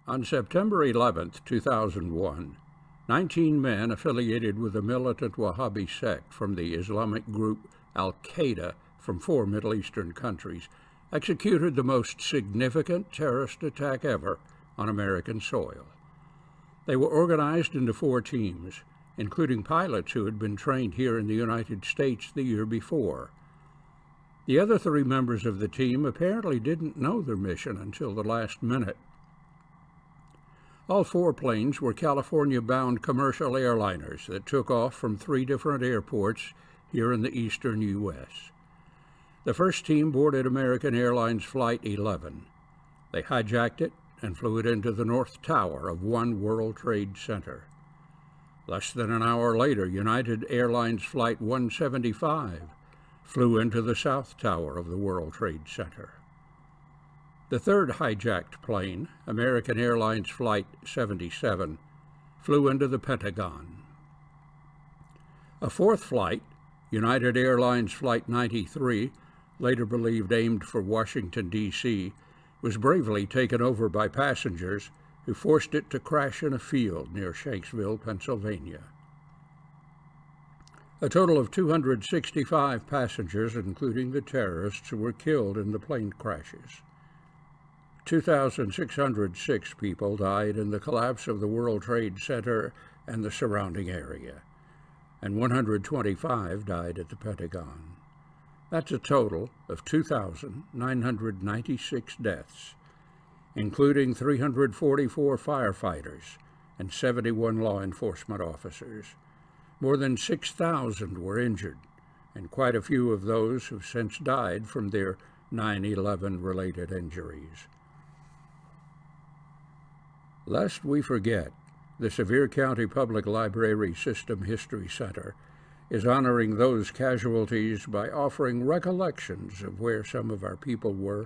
On September 11, 2001, 19 men affiliated with a militant Wahhabi sect from the Islamic group Al-Qaeda from 4 Middle Eastern countries executed the most significant terrorist attack ever on American soil. They were organized into 4 teams, including pilots who had been trained here in the United States the year before. The other 3 members of the team apparently didn't know their mission until the last minute. All 4 planes were California-bound commercial airliners that took off from 3 different airports here in the eastern U.S. The first team boarded American Airlines Flight 11. They hijacked it and flew it into the North Tower of One World Trade Center. Less than an hour later, United Airlines Flight 175 flew into the South Tower of the World Trade Center. The third hijacked plane, American Airlines Flight 77, flew into the Pentagon. A 4th flight, United Airlines Flight 93, later believed aimed for Washington, D.C., was bravely taken over by passengers who forced it to crash in a field near Shanksville, Pennsylvania. A total of 265 passengers, including the terrorists, were killed in the plane crashes. 2,606 people died in the collapse of the World Trade Center and the surrounding area, and 125 died at the Pentagon. That's a total of 2,996 deaths, including 344 firefighters and 71 law enforcement officers. More than 6,000 were injured, and quite a few of those have since died from their 9/11 related injuries. Lest we forget, the Sevier County Public Library System History Center is honoring those casualties by offering recollections of where some of our people were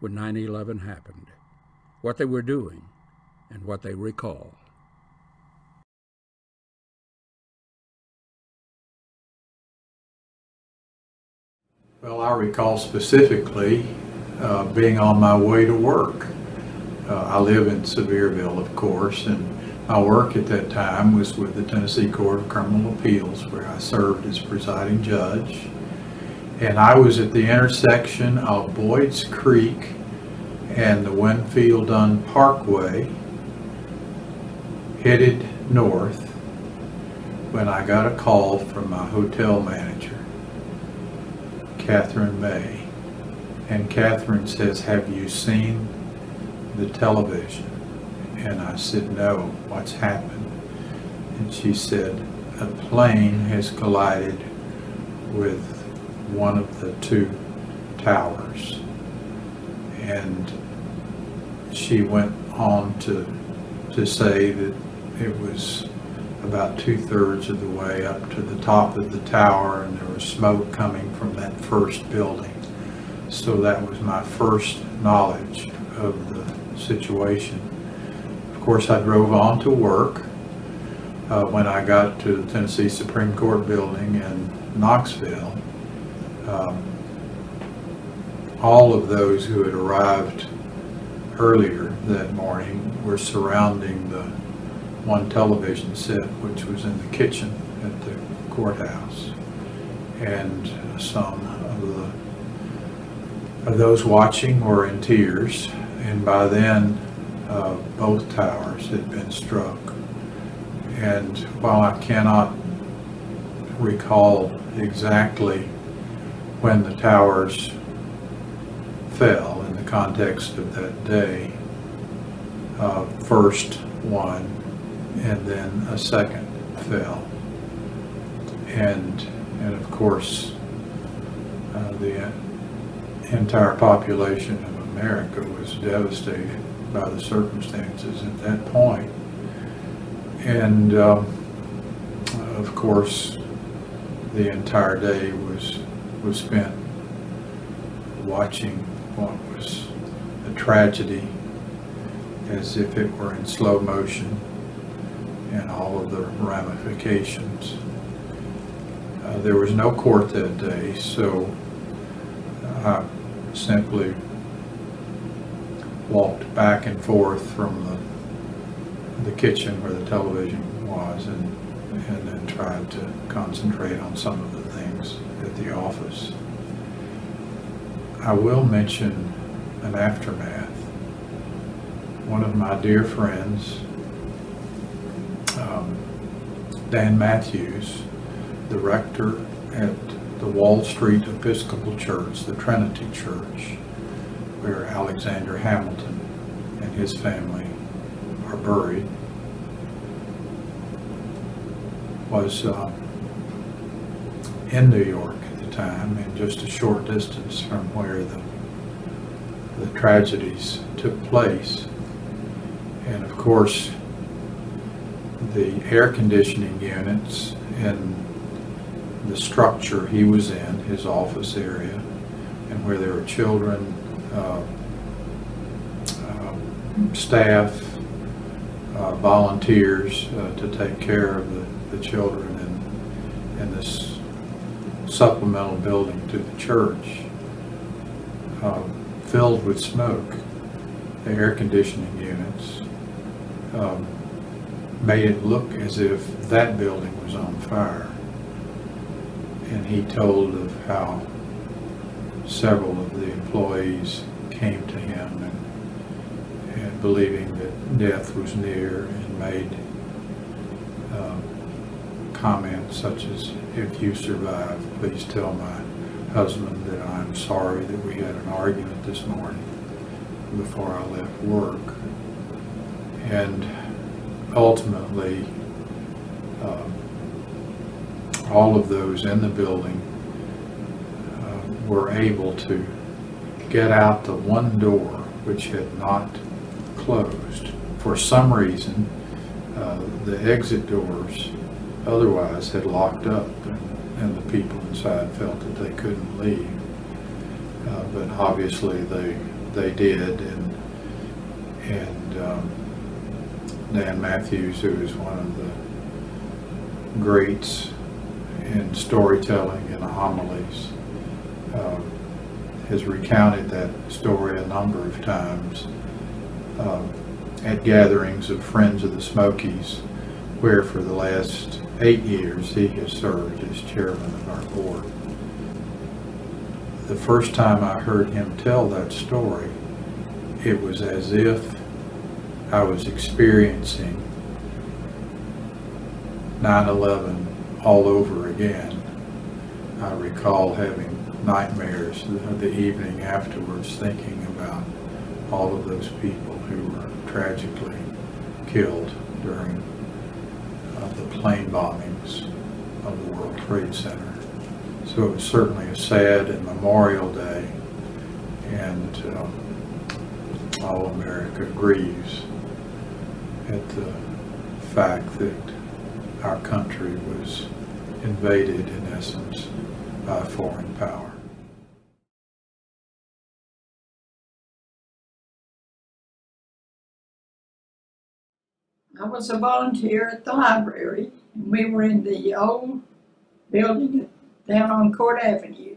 when 9/11 happened, what they were doing, and what they recall. Well, I recall specifically being on my way to work. I live in Sevierville, of course, and my work at that time was with the Tennessee Court of Criminal Appeals, where I served as presiding judge. And I was at the intersection of Boyd's Creek and the Winfield Dunn Parkway, headed north, when I got a call from my hotel manager, Catherine May. And Catherine says, "Have you seen the television?" And I said, "No, what's happened?" And she said, "A plane has collided with one of the 2 towers." And she went on to say that it was about 2/3 of the way up to the top of the tower, and there was smoke coming from that first building. So that was my first knowledge of the situation. Of course, I drove on to work. When I got to the Tennessee Supreme Court building in Knoxville, all of those who had arrived earlier that morning were surrounding the one television set, which was in the kitchen at the courthouse. And some of those watching were in tears, and by then both towers had been struck. And while I cannot recall exactly when the towers fell in the context of that day, first one and then a second fell, and of course the entire population of America was devastated by the circumstances at that point. And of course the entire day was spent watching what was a tragedy as if it were in slow motion, and all of the ramifications. There was no court that day, so I simply walked back and forth from the the kitchen where the television was, and then tried to concentrate on some of the things at the office. I will mention an aftermath. One of my dear friends, Dan Matthews, the rector at the Wall Street Episcopal Church, the Trinity Church, where Alexander Hamilton and his family are buried, was in New York at the time, and just a short distance from where the tragedies took place. And of course, the air conditioning units in the structure he was in, his office area, and where there were children, staff, volunteers to take care of the children in this supplemental building to the church, filled with smoke. The air conditioning units made it look as if that building was on fire. And he told of how several of the employees came to him and believing that death was near, and made comments such as, "If you survive, please tell my husband that I'm sorry that we had an argument this morning before I left work." And ultimately, all of those in the building were able to get out the one door which had not closed. For some reason, the exit doors otherwise had locked up, and the people inside felt that they couldn't leave. But obviously they did, and Dan Matthews, who is one of the greats in storytelling and homilies, has recounted that story a number of times at gatherings of Friends of the Smokies, where for the last 8 years he has served as chairman of our board. The first time I heard him tell that story, it was as if I was experiencing 9/11 all over again. I recall having nightmares the evening afterwards, thinking about all of those people who were tragically killed during the plane bombings of the World Trade Center. So it was certainly a sad and memorial day, and all America grieves at the fact that our country was invaded, in essence, by a foreign power. I was a volunteer at the library, and we were in the old building down on Court Avenue.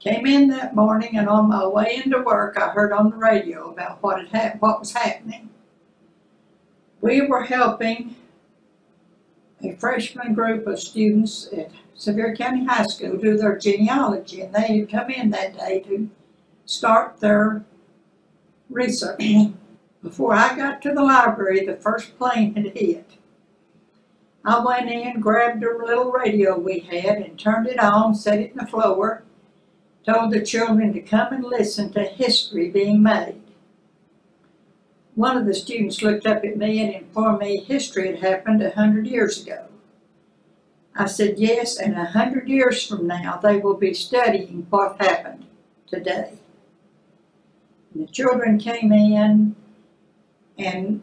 Came in that morning, and on my way into work, I heard on the radio about what was happening. We were helping a freshman group of students at Sevier County High School do their genealogy, and they had come in that day to start their research. Before I got to the library, the first plane had hit. I went in, grabbed a little radio we had and turned it on, set it in the floor, told the children to come and listen to history being made. One of the students looked up at me and informed me history had happened 100 years ago. I said, yes, and 100 years from now they will be studying what happened today. And the children came in and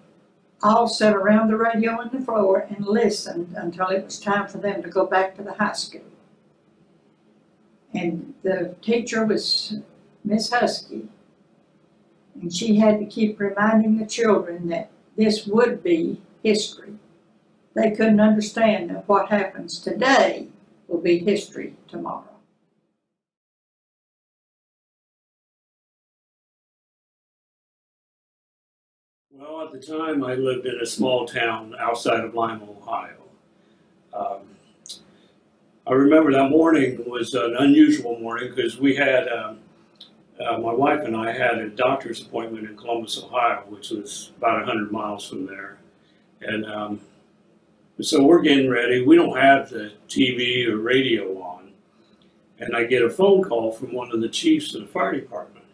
all sat around the radio on the floor and listened until it was time for them to go back to the high school. And the teacher was Miss Husky, and she had to keep reminding the children that this would be history. They couldn't understand that what happens today will be history tomorrow. Well, at the time, I lived in a small town outside of Lima, Ohio. Um, I remember that morning was an unusual morning because we had, my wife and I had a doctor's appointment in Columbus, Ohio, which was about 100 miles from there. And so we're getting ready. We don't have the TV or radio on. And I get a phone call from one of the chiefs of the fire department.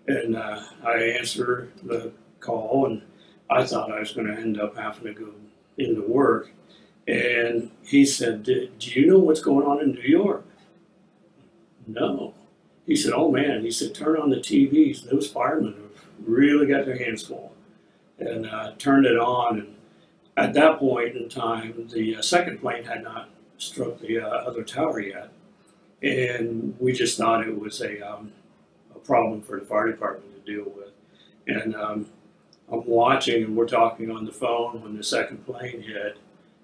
And I answer the call, and I thought I was going to end up having to go into work. And he said, do you know what's going on in New York? No. He said, oh man, he said, turn on the TVs. Those firemen have really got their hands full. And turned it on. And at that point in time, the second plane had not struck the other tower yet. And we just thought it was a problem for the fire department to deal with. And I'm watching, and we're talking on the phone when the second plane hit.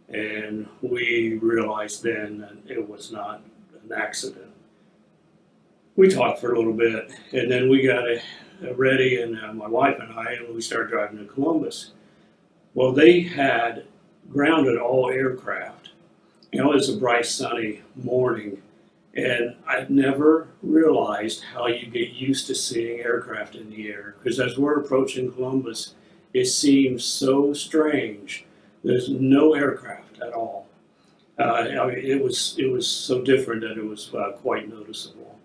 And we realized then that it was not an accident. We talked for a little bit, and then we got ready, and my wife and I, and we started driving to Columbus. Well, they had grounded all aircraft. You know, it was a bright, sunny morning, and I'd never realized how you get used to seeing aircraft in the air. Because as we're approaching Columbus, it seems so strange. There's no aircraft at all. I mean, it was so different that it was quite noticeable.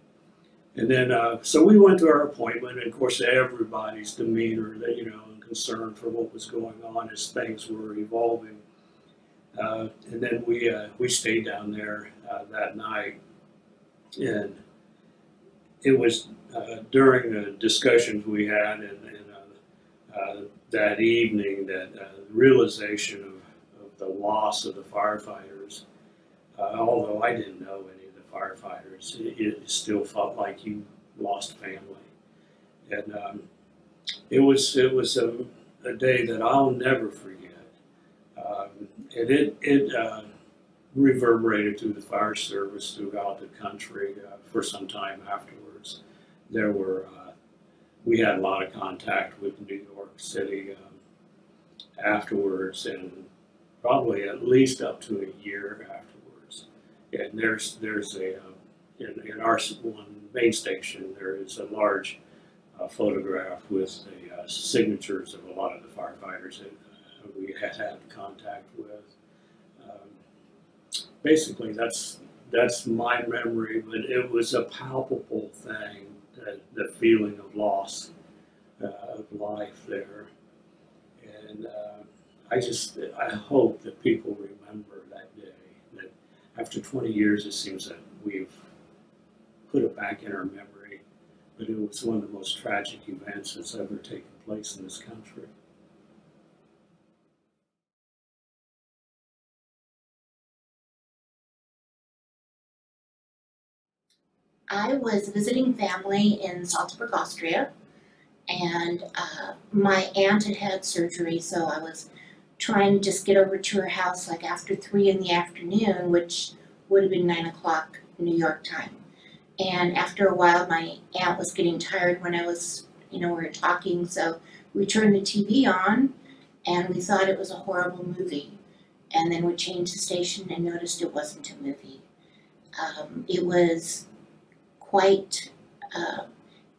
And then, so we went to our appointment, and of course, everybody's demeanor, you know, and concern for what was going on as things were evolving. And then we stayed down there that night, and it was during the discussions we had and that evening that realization of the loss of the firefighters. Although I didn't know any of the firefighters, it still felt like you lost family. And it was a day that I'll never forget. And it reverberated through the fire service throughout the country for some time afterwards. There were we had a lot of contact with New York City afterwards, and probably at least up to a year afterwards. And there's a in our one main station there is a large photograph with the signatures of a lot of the firefighters that we had contact with. Basically, that's my memory, but it was a palpable thing, the feeling of loss of life there. And I hope that people remember that day, that after 20 years, it seems that we've put it back in our memory, but it was one of the most tragic events that's ever taken place in this country. I was visiting family in Salzburg, Austria, and my aunt had had surgery, so I was trying to just get over to her house like after 3 in the afternoon, which would have been 9 o'clock New York time. And after a while, my aunt was getting tired when I was, we were talking, so we turned the TV on, and we thought it was a horrible movie. And then we changed the station and noticed it wasn't a movie. It was quite,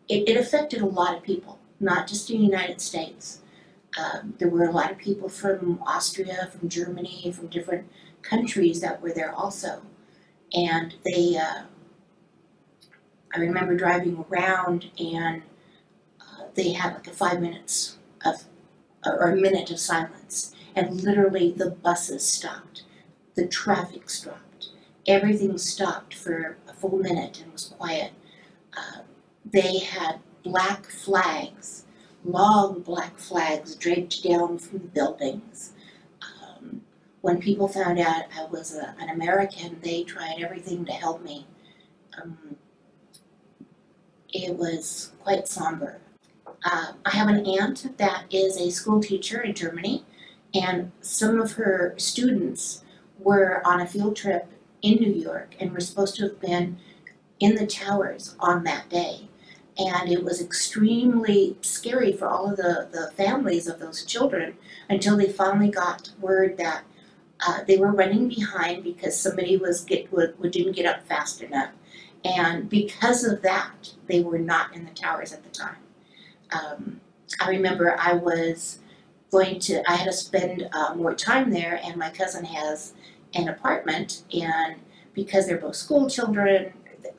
it affected a lot of people, not just in the United States. There were a lot of people from Austria, from Germany, from different countries that were there also. And they, I remember driving around, and they had like 5 minutes of, or a minute of silence. And literally the buses stopped, the traffic stopped, everything stopped for a full minute and was quiet. They had black flags, long black flags draped down from the buildings. When people found out I was an American, they tried everything to help me. It was quite somber. I have an aunt that is a school teacher in Germany, and some of her students were on a field trip in New York and were supposed to have been in the towers on that day. And it was extremely scary for all of the families of those children until they finally got word that they were running behind because somebody didn't get up fast enough. And because of that, they were not in the towers at the time. I remember I had to spend more time there, and my cousin has an apartment, and because they're both school children,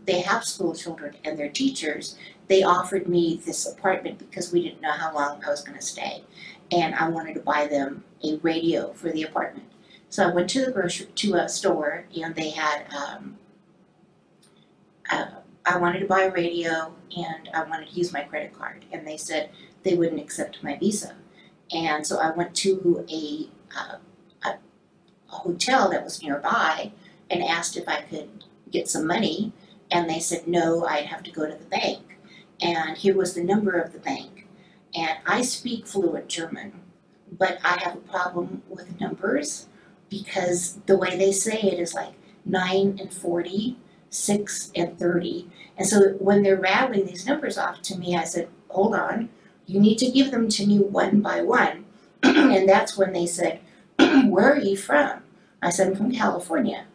they have school children and they're teachers, they offered me this apartment because we didn't know how long I was going to stay, and I wanted to buy them a radio for the apartment. So I went to a store, and they had I wanted to buy a radio and I wanted to use my credit card, and they said they wouldn't accept my Visa. And so I went to a hotel that was nearby and asked if I could get some money, and they said no, I'd have to go to the bank. And here was the number of the bank. And I speak fluent German, but I have a problem with numbers because the way they say it is like 9 and 40, 6 and 30. And so when they're rattling these numbers off to me, I said, hold on, you need to give them to me one by one. And that's when they said, where are you from? I said, I'm from California.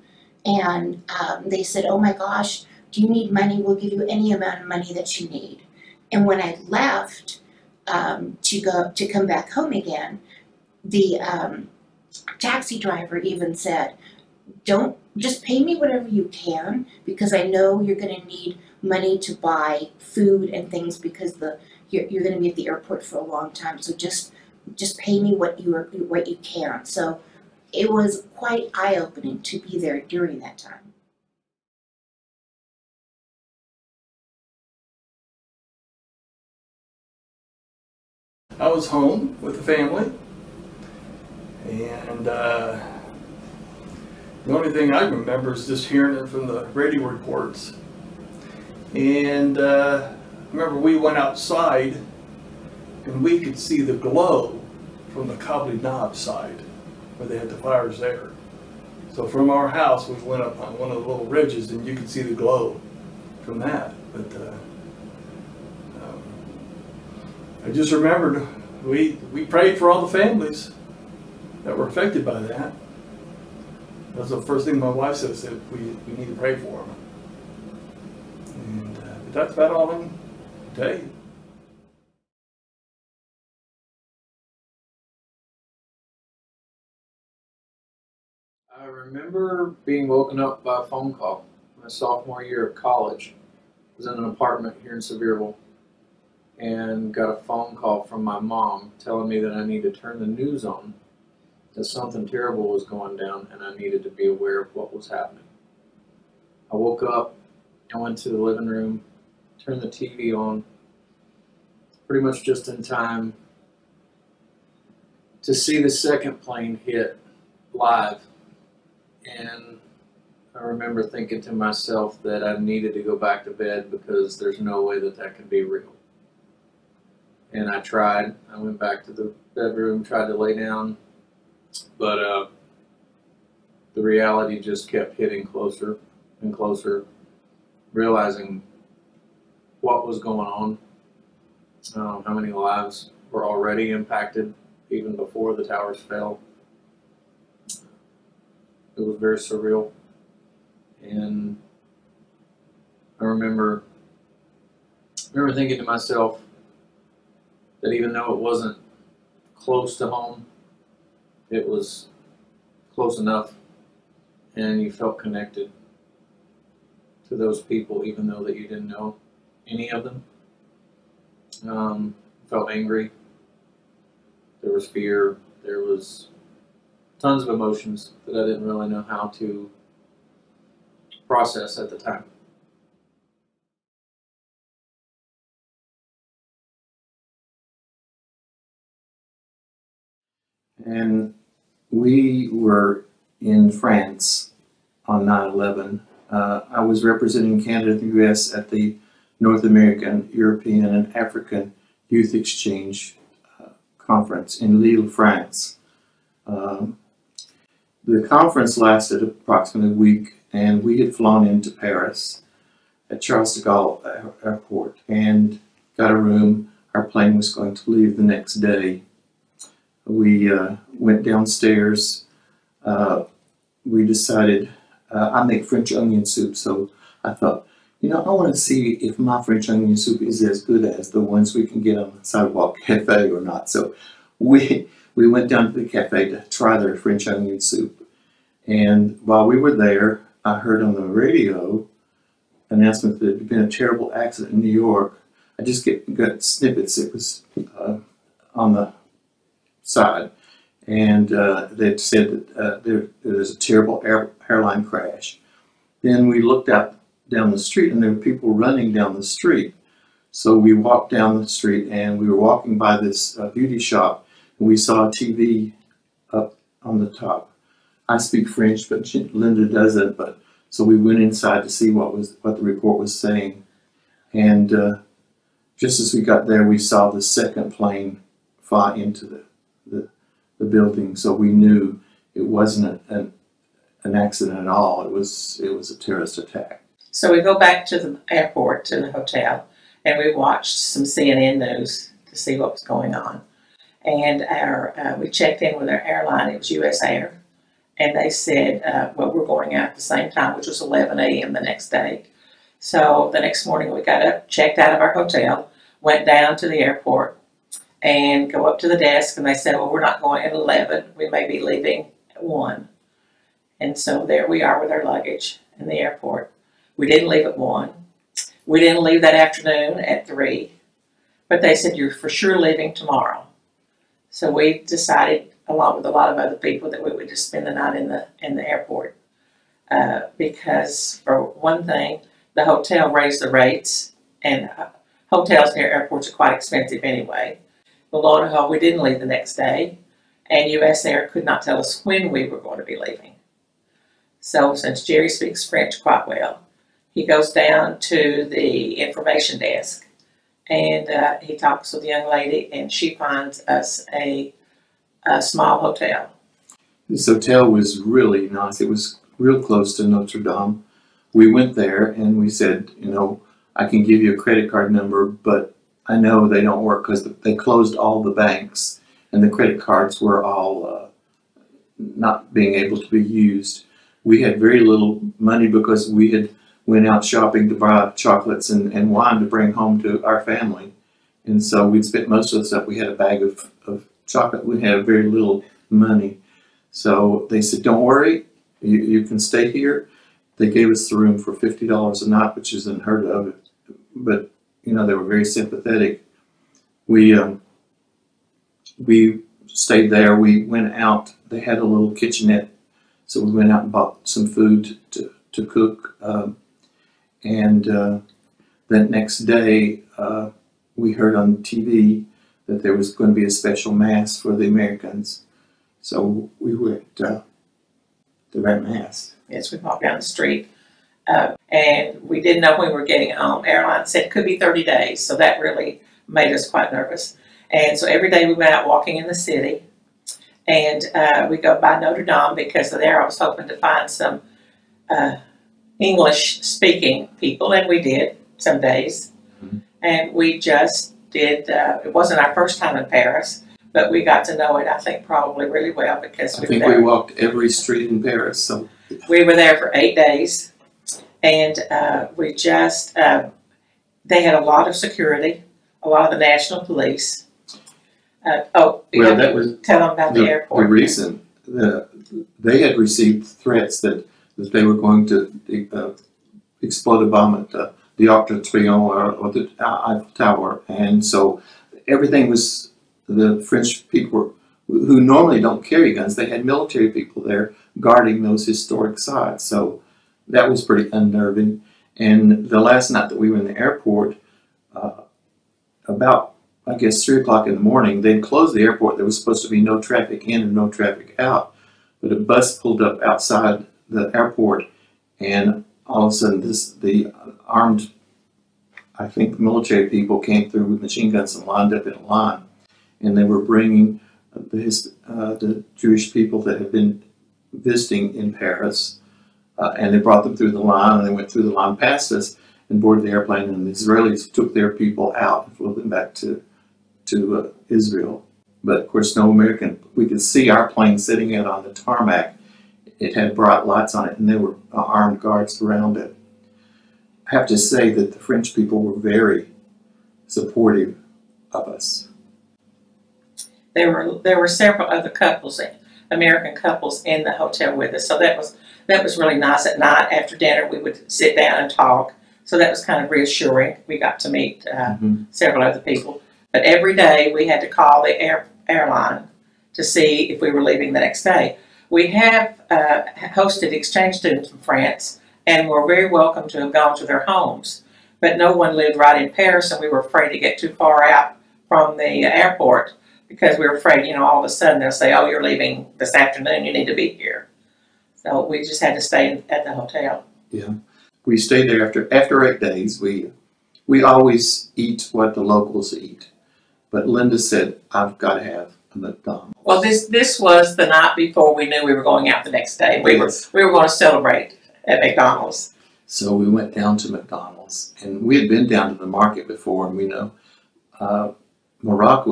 And they said, oh my gosh, do you need money? We'll give you any amount of money that you need. And when I left to come back home again, the taxi driver even said, don't just pay me whatever you can, because I know you're going to need money to buy food and things because you're going to be at the airport for a long time. So just pay me what you can. So it was quite eye-opening to be there during that time. I was home with the family, and the only thing I remember is just hearing it from the radio reports. And I remember we went outside and we could see the glow from the Cobbly Knob side where they had the fires there. So from our house we went up on one of the little ridges and you could see the glow from that. But I just remembered we prayed for all the families that were affected by that. That was the first thing my wife said we need to pray for them. And but that's about all I can tell you. I remember being woken up by a phone call my sophomore year of college. I was in an apartment here in Sevierville and got a phone call from my mom telling me that I needed to turn the news on, that something terrible was going down and I needed to be aware of what was happening. I woke up and went to the living room, turned the TV on, pretty much just in time to see the second plane hit live. And I remember thinking to myself that I needed to go back to bed because there's no way that that could be real. And I tried. I went back to the bedroom, tried to lay down, but the reality just kept hitting closer and closer, realizing what was going on, how many lives were already impacted even before the towers fell. It was very surreal. And I remember thinking to myself that even though it wasn't close to home, it was close enough, and you felt connected to those people even though that you didn't know any of them. Felt angry. There was fear. There was tons of emotions that I didn't really know how to process at the time. And we were in France on 9/11. I was representing Canada and the U.S. at the North American, European, and African Youth Exchange Conference in Lille, France. The conference lasted approximately a week, and we had flown into Paris. at Charles de Gaulle Airport and got a room. Our plane was going to leave the next day. We went downstairs. We decided, I make French onion soup, so I thought, you know, I want to see if my French onion soup is as good as the ones we can get on the Sidewalk Cafe or not. So we went down to the cafe to try their French onion soup. And while we were there, I heard on the radio announcement that there had been a terrible accident in New York. I just got snippets. It was on the side. And they said that there was a terrible airline crash. Then we looked out down the street, and there were people running down the street. So we walked down the street, and we were walking by this beauty shop, and we saw a TV up on the top. I speak French, but Linda doesn't. But so we went inside to see what the report was saying, and just as we got there, we saw the second plane fly into the building. So we knew it wasn't an accident at all. It was a terrorist attack. So we go back to the airport, to the hotel, and we watched some CNN news to see what was going on. And we checked in with our airline. It was US Air. And they said, well, we're going out at the same time, which was 11 a.m. the next day. So the next morning we got up, checked out of our hotel, went down to the airport, and go up to the desk, and they said, well, we're not going at 11. We may be leaving at 1. And so there we are with our luggage in the airport. We didn't leave at 1. We didn't leave that afternoon at 3. But they said, you're for sure leaving tomorrow. So we decided, along with a lot of other people, that we would just spend the night in the airport. Because, for one thing, the hotel raised the rates, and hotels near airports are quite expensive anyway. Well, lo and behold, we didn't leave the next day, and US Air could not tell us when we were going to be leaving. So since Jerry speaks French quite well, he goes down to the information desk, and he talks with the young lady, and she finds us a small hotel. This hotel was really nice. It was real close to Notre Dame. We went there and we said, you know, I can give you a credit card number, but I know they don't work because they closed all the banks and the credit cards were all not being able to be used. We had very little money because we had went out shopping to buy chocolates and wine to bring home to our family. And so we'd spent most of the stuff. We had a bag of chocolate. We had very little money. So they said, don't worry, you can stay here. They gave us the room for $50 a night, which is unheard of. But, you know, they were very sympathetic. We stayed there. We went out. They had a little kitchenette. So we went out and bought some food to cook. And then next day, we heard on TV that there was going to be a special mass for the Americans. So we went to that mass. Yes, we walked down the street, and we didn't know when we were getting home. Airline said it could be 30 days, so that really made us quite nervous. And so every day we went out walking in the city, and we go by Notre Dame because there I was hoping to find some English-speaking people, and we did some days. Mm-hmm. And we just did, it wasn't our first time in Paris, but we got to know it, I think, probably really well because I think we walked every street in Paris. So we were there for 8 days, and we just, they had a lot of security, a lot of the national police. Well, that was tell them about the airport. The reason they had received threats that they were going to explode a bomb at the Arc de Triomphe or the Eiffel Tower, and so everything was. The French people who normally don't carry guns, they had military people there guarding those historic sites. So that was pretty unnerving. And the last night that we were in the airport, about, I guess, 3 o'clock in the morning, they'd closed the airport. There was supposed to be no traffic in and no traffic out. But a bus pulled up outside the airport, and all of a sudden the armed, I think, military people came through with machine guns and lined up in a line. And they were bringing the Jewish people that had been visiting in Paris, and they brought them through the line, and they went through the line past us, and boarded the airplane, and the Israelis took their people out and flew them back to Israel. But of course, no American. We could see our plane sitting out on the tarmac. It had bright lights on it, and there were armed guards around it. I have to say that the French people were very supportive of us. There were several other couples, American couples, in the hotel with us. So that was really nice. At night after dinner, we would sit down and talk. So that was kind of reassuring. We got to meet several other people. But every day we had to call the airline to see if we were leaving the next day. We have hosted exchange students from France, and were very welcome to have gone to their homes. But no one lived right in Paris, and we were afraid to get too far out from the airport because we were afraid, you know, all of a sudden they'll say, oh, you're leaving this afternoon, you need to be here. So we just had to stay at the hotel. Yeah, we stayed there after 8 days. We always eat what the locals eat. But Linda said, I've got to have a McDonald's. Well, this was the night before we knew we were going out the next day. We were going to celebrate at McDonald's. So we went down to McDonald's, and we had been down to the market before, and we know Morocco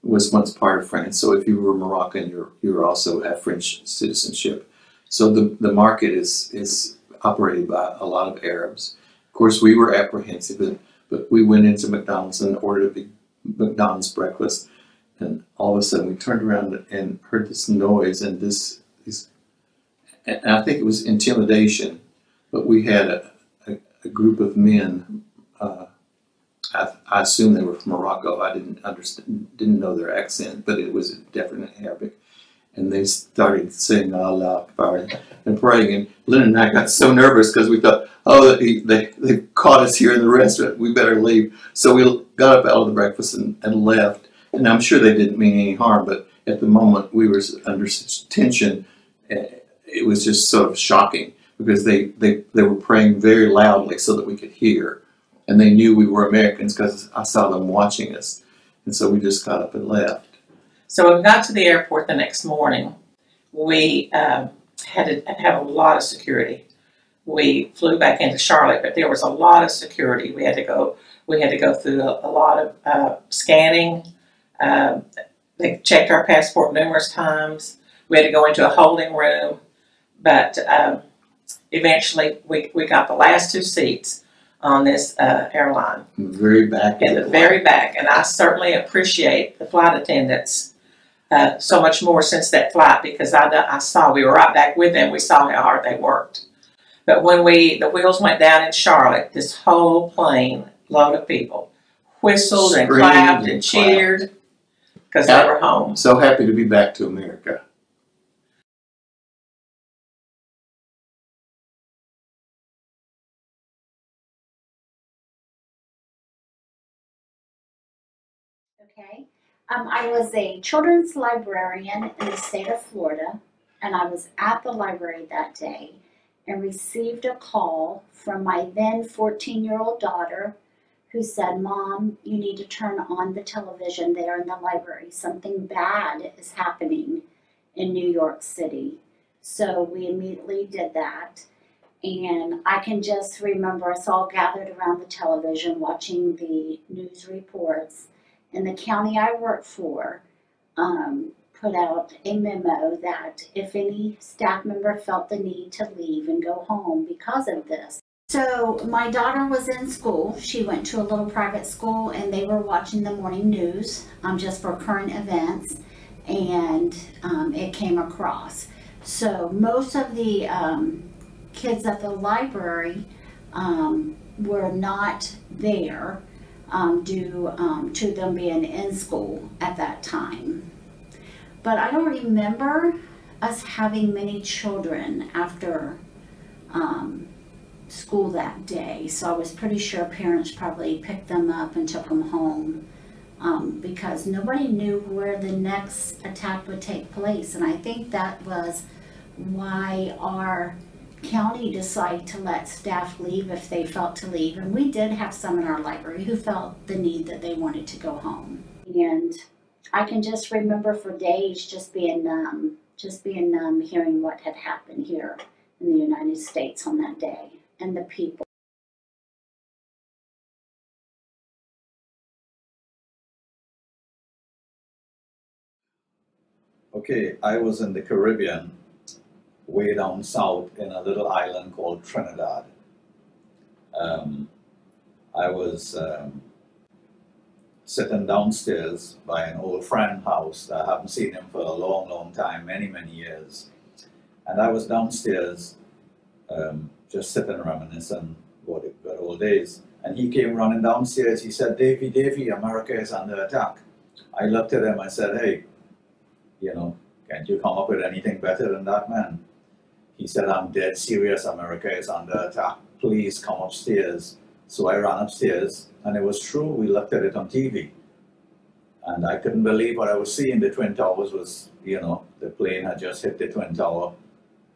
was once part of France. So if you were Moroccan, you also have French citizenship. So the market is operated by a lot of Arabs. Of course, we were apprehensive, but we went into McDonald's and ordered a big McDonald's breakfast, and all of a sudden we turned around and heard this noise and and I think it was intimidation, but we had a group of men. I assume they were from Morocco. I didn't know their accent, but it was definitely Arabic. And they started saying Allah Akbar and praying. And Lynn and I got so nervous because we thought, oh, they caught us here in the restaurant. We better leave. So we got up out of the breakfast and left. And I'm sure they didn't mean any harm, but at the moment we were under such tension. It was just sort of shocking because they were praying very loudly so that we could hear. And they knew we were Americans because I saw them watching us. And so we just got up and left. So when we got to the airport the next morning, we had to have a lot of security. We flew back into Charlotte, but there was a lot of security. We had to go through a lot of scanning. They checked our passport numerous times. We had to go into a holding room, but eventually we got the last 2 seats on this airline. In the very back. In the very back, and I certainly appreciate the flight attendants so much more since that flight, because I saw, we were right back with them, we saw how hard they worked. But when the wheels went down in Charlotte, this whole plane load of people whistled and clapped and cheered because they were home. So happy to be back to America. Okay. I was a children's librarian in the state of Florida, and I was at the library that day and received a call from my then 14-year-old daughter who said, Mom, you need to turn on the television there in the library. Something bad is happening in New York City. So we immediately did that. And I can just remember us all gathered around the television watching the news reports. And the county I work for put out a memo that if any staff member felt the need to leave and go home because of this. So my daughter was in school. She went to a little private school, and they were watching the morning news just for current events, and it came across. So most of the kids at the library were not there due to them being in school at that time. But I don't remember us having many children after school that day, so I was pretty sure parents probably picked them up and took them home because nobody knew where the next attack would take place. And I think that was why our county decided to let staff leave if they felt to leave. And we did have some in our library who felt the need that they wanted to go home. And I can just remember for days just being numb, hearing what had happened here in the United States on that day and the people. Okay, I was in the Caribbean, way down south in a little island called Trinidad. I was sitting downstairs by an old friend's house. I haven't seen him for a long, long time, many, many years. And I was downstairs just sitting reminiscing about the good old days. And he came running downstairs. He said, Davy, Davy, America is under attack. I looked at him, I said, hey, you know, can't you come up with anything better than that, man? He said, I'm dead serious, America is under attack. Please come upstairs. So I ran upstairs, and it was true. We looked at it on TV. And I couldn't believe what I was seeing. The Twin Towers was, you know, the plane had just hit the Twin Tower.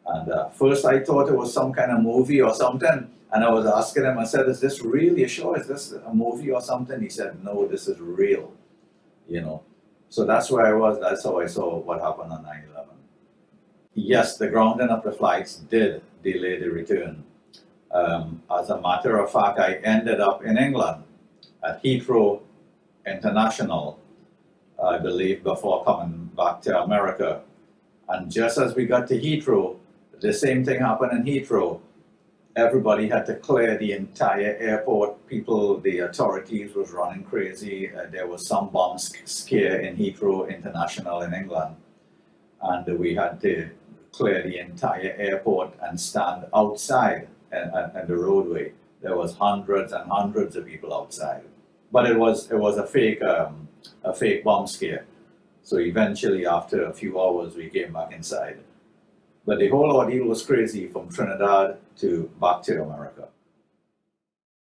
And first I thought it was some kind of movie or something. And I was asking him, I said, is this really a show? Is this a movie or something? He said, no, this is real, you know. So that's where I was. That's how I saw what happened on 9/11. Yes, the grounding of the flights did delay the return. As a matter of fact, I ended up in England at Heathrow International, I believe, before coming back to America. And just as we got to Heathrow, the same thing happened in Heathrow. Everybody had to clear the entire airport. People, the authorities was running crazy. There was some bomb scare in Heathrow International in England. And we had to clear the entire airport and stand outside and the roadway. There was hundreds and hundreds of people outside. But it was a fake bomb scare. So eventually, after a few hours, we came back inside. But the whole ordeal was crazy from Trinidad to back to America.